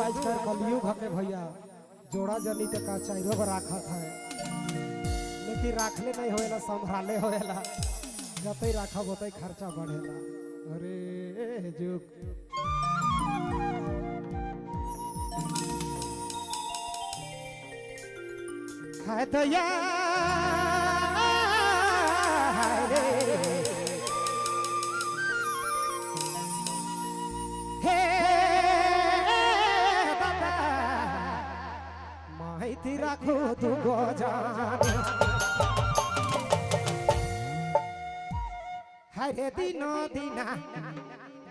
आजकल कलयुग हके भैया जोड़ा जनी ते का चाइरो पर राखत है लेकिन राखले नहीं होएला संभाले होएला जतई राखब ओतई खर्चा बढ़ेला। अरे जुग है दया रे हे बाबा माहिती राखो तू गो जाने हरे दिनो दिना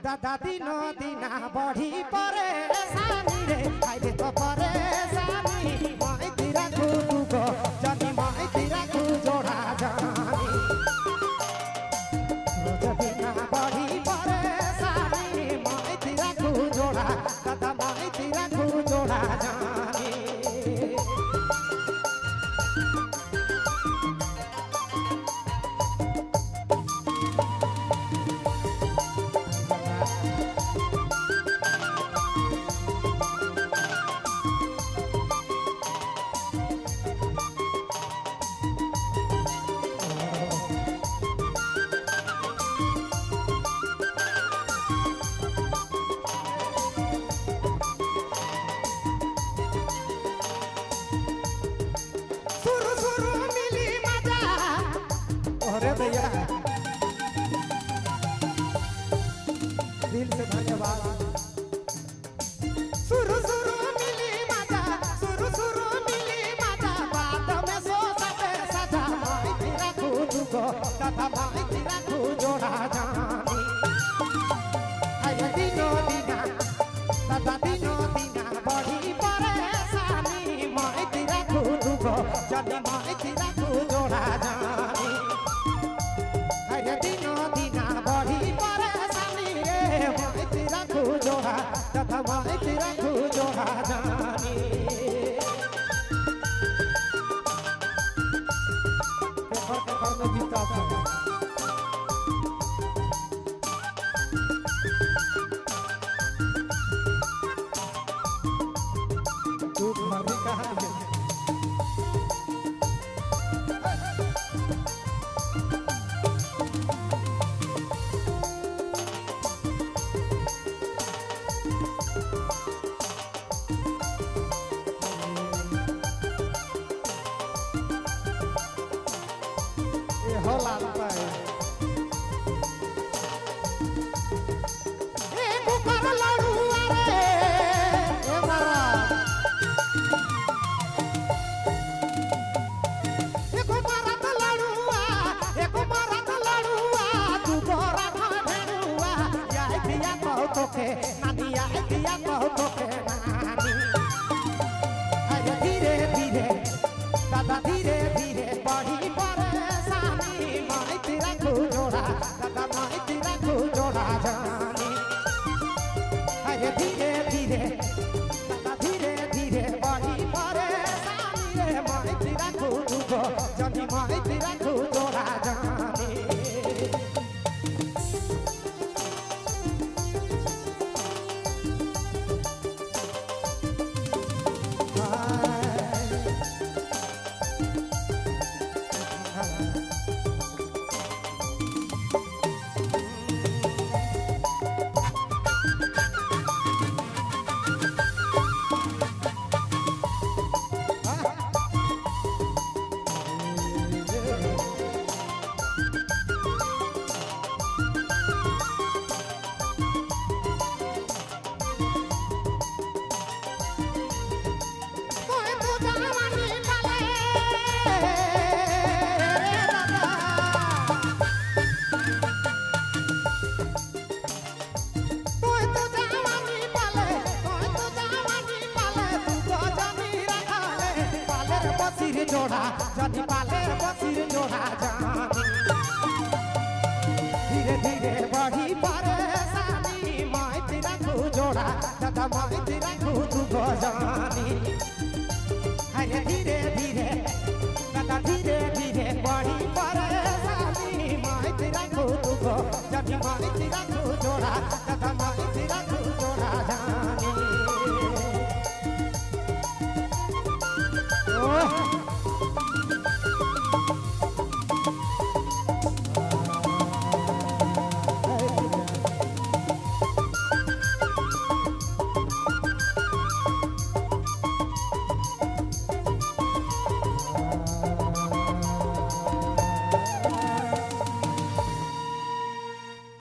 दादा दिनो दिना बढ़ी परेशानी रे हरे तो परेशानी माहिती राखो तू गो जानी माहिती राखो जोड़ा जानी रोज दिना बढ़ी परेशानी माहिती राखो जोड़ा दादा माहिती राखो जोड़ा जानी भैया दिल से धन्यवाद। सुरु सुरु मिली माता सुरु सुरु मिली माता बात में सो सके सजा माहिती राखो तुको दादा माहिती राखो जोड़ा जानी आया दिनो दिना दादा दिनो दिना बढ़ी परेशानी माहिती राखो तुको जानी माहिती राखो जोड़ा जानी दिनो दिना बढ़ी परेशानी रे माहिती राखो जोड़ा तथा माहिती राखो जोड़ा जानी पेपर में बीता तू मरी कहाँ होला पाए ए कुकर लड़ुआ रे ए मारा ए कुमारा त लड़ुआ तू गोरा भेड़ुआ या दिया कहो तो के नानी या दिया कहो तो के नानी अरे धीरे धीरे दादा धीरे धीरे बढ़ी माहिती राखो जोड़ा दादा माहिती राखो जोड़ा जानी अरे धीरे धीरे दादा धीरे धीरे बढ़ी परेशानी रे माहिती राखो तुको जानी माहिती राखो जोड़ा जानी बसीर जोड़ा जानी पाले बसीर जोड़ा जानी धीरे धीरे बढ़ी परेशानी माहिती राखो जोड़ा दादा माहिती राखो तू गो जानी अरे धीरे धीरे दादा धीरे